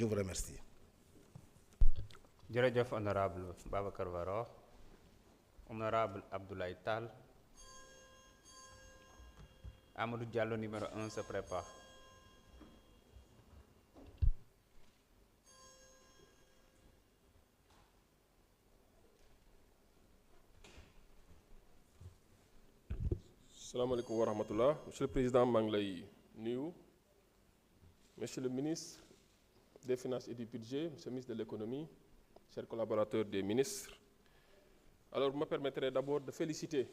Je vous remercie. Jërëjëf honorable Babacar Varokh. Honorable Abdoulaye Tall. Amadou Diallo numéro 1 se prépare. Salaamaaleykum wa rahmatullah. Monsieur le Président, maa ngi lay nuyu. Monsieur le ministre des Finances et du Budget, Monsieur le ministre de l'Économie, chers collaborateurs des ministres. Alors, vous me permettrez d'abord de féliciter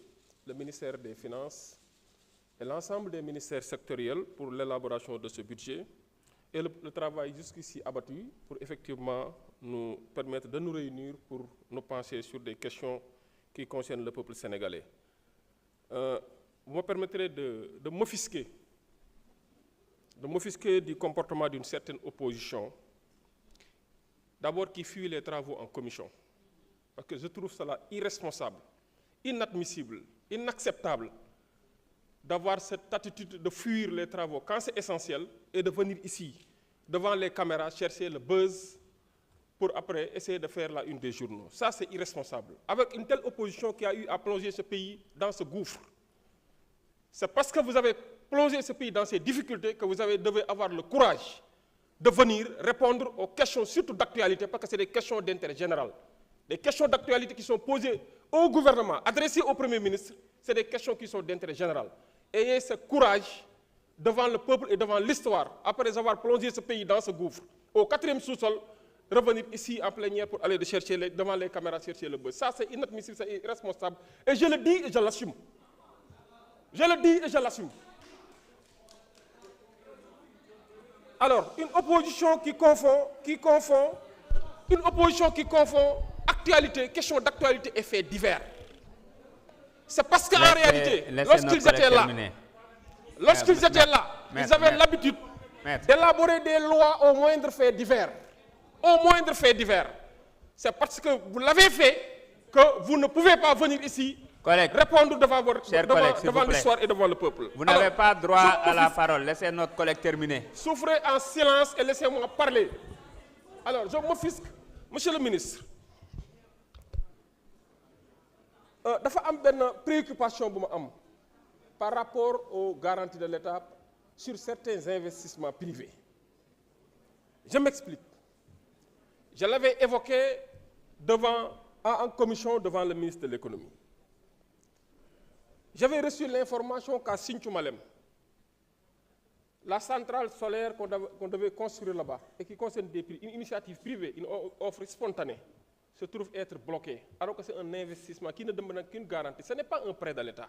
le ministère des Finances et l'ensemble des ministères sectoriels pour l'élaboration de ce budget et le travail jusqu'ici abattu pour effectivement nous permettre de nous réunir pour nous pencher sur des questions qui concernent le peuple sénégalais. Vous me permettrez de m'offusquer du comportement d'une certaine opposition, d'abord qui fuit les travaux en commission, parce que je trouve cela irresponsable, inadmissible, inacceptable d'avoir cette attitude de fuir les travaux quand c'est essentiel et de venir ici, devant les caméras, chercher le buzz pour après essayer de faire la une des journaux. Ça, c'est irresponsable. Avec une telle opposition qui a eu à plonger ce pays dans ce gouffre, c'est parce que vous avez plongé ce pays dans ces difficultés que vous devez avoir le courage de venir répondre aux questions, surtout d'actualité, parce que c'est des questions d'intérêt général. Des questions d'actualité qui sont posées au gouvernement, adressées au Premier ministre, c'est des questions qui sont d'intérêt général. Ayez ce courage devant le peuple et devant l'histoire, après avoir plongé ce pays dans ce gouffre, au 4e sous-sol, revenir ici en plénière pour aller chercher devant les caméras chercher le buzz. Ça, c'est inadmissible, c'est irresponsable. Et je le dis et je l'assume. Je le dis et je l'assume. Alors, une opposition qui confond actualité, question d'actualité et faits divers. C'est parce qu'en réalité, lorsqu'ils étaient là, ils avaient l'habitude d'élaborer des lois au moindre fait divers. Au moindre fait divers. C'est parce que vous l'avez fait que vous ne pouvez pas venir ici répondre devant l'histoire et devant le peuple. Vous n'avez pas droit à la parole. Laissez notre collègue terminer. Souffrez en silence et laissez-moi parler. Alors, je m'offusque. Monsieur le ministre, dafa am benn préoccupation bu ma am par rapport aux garanties de l'État sur certains investissements privés. Je m'explique. Je l'avais évoqué en commission devant le ministre de l'Économie. J'avais reçu l'information qu'à Sinthiou Malem, la centrale solaire qu'on devait construire là-bas et qui concerne une initiative privée, une offre spontanée, se trouve être bloquée, alors que c'est un investissement qui ne demande qu'une garantie. Ce n'est pas un prêt de l'État.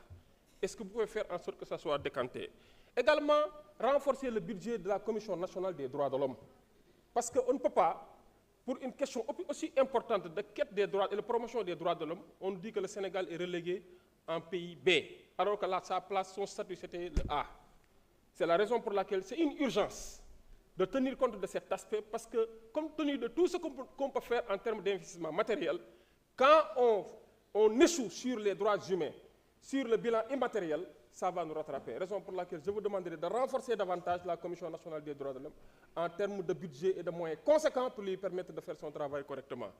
Est-ce que vous pouvez faire en sorte que ça soit décanté? Également, renforcer le budget de la Commission nationale des droits de l'homme. Parce qu'on ne peut pas, pour une question aussi importante de quête des droits et de promotion des droits de l'homme, on nous dit que le Sénégal est relégué en pays B, alors que là, sa place, son statut, c'était le A. C'est la raison pour laquelle c'est une urgence de tenir compte de cet aspect, parce que, compte tenu de tout ce qu'on peut faire en termes d'investissement matériel, quand on échoue sur les droits humains, sur le bilan immatériel, ça va nous rattraper. Raison pour laquelle je vous demanderai de renforcer davantage la Commission nationale des droits de l'homme en termes de budget et de moyens conséquents pour lui permettre de faire son travail correctement.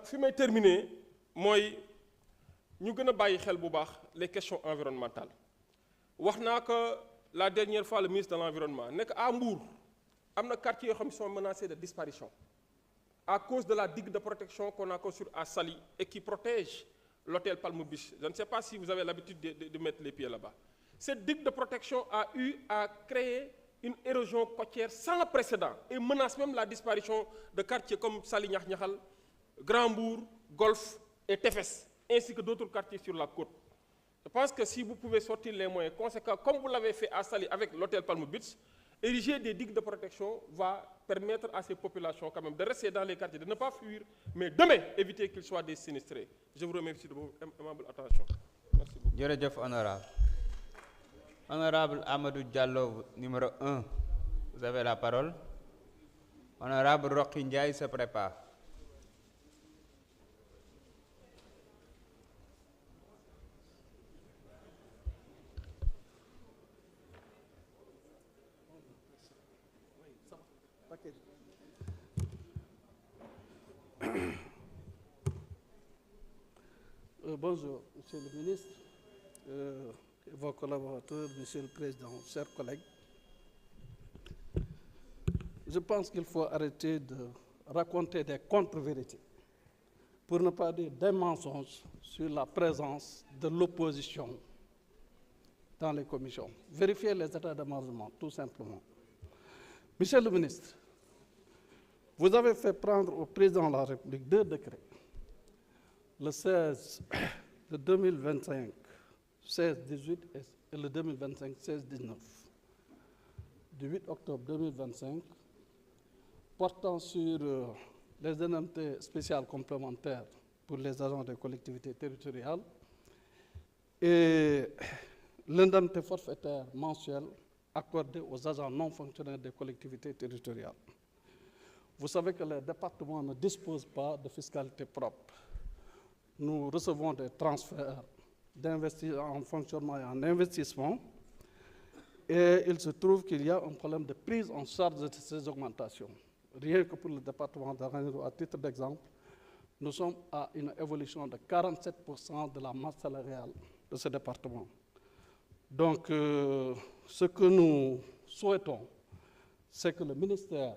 Fi may terminer mooy ñu gën a bàyyi xel bu baax les questions environnementales. Wax naa que la dernière fois le ministre de l'environnement nekk à Mbour am na quartiers yoo xam ne sont menacés de disparition à cause de la digue de protection qu'on a construite à Saly et qui protège l'hôtel Palme Beach. Je ne sais pas si vous avez l'habitude de mettre les pieds là-bas. Cette digue de protection a eu à créer une érosion côtière sans précédent et menace même la disparition de quartiers comme Saly Niakhal, Grand Mbour, Golf et Tefes, ainsi que d'autres quartiers sur la côte. Je pense que si vous pouvez sortir les moyens conséquents, comme vous l'avez fait à Saly avec l'hôtel Palme Beach, ériger des digues de protection va permettre à ces populations quand même de rester dans les quartiers, de ne pas fuir, mais demain éviter qu'ils soient des sinistrés. Je vous remercie de votre aimable attention. Merci beaucoup. Jërëjëf honorable. Honorable Amadou Diallo, numéro 1, vous avez la parole. Honorable Roqi Ndiaye se prépare. Bonjour, Monsieur le ministre, vos collaborateurs, Monsieur le Président, chers collègues. Je pense qu'il faut arrêter de raconter des contre-vérités, pour ne pas dire des mensonges sur la présence de l'opposition dans les commissions. Vérifier les états d'amendement, tout simplement. Monsieur le ministre, vous avez fait prendre au président de la République 2 décrets, le 16 de 2025, 16-18 et le 2025, 16-19, du 8 octobre 2025, portant sur les indemnités spéciales complémentaires pour les agents des collectivités territoriales et l'indemnité forfaitaire mensuelle accordée aux agents non fonctionnaires des collectivités territoriales. Vous savez que les départements ne disposent pas de fiscalité propre. Nous recevons des transferts en fonctionnement et en investissement, et il se trouve qu'il y a un problème de prise en charge de ces augmentations. Rien que pour le département d'Aranérou, à titre d'exemple, nous sommes à une évolution de 47% de la masse salariale de ce département. Donc, ce que nous souhaitons, c'est que le ministère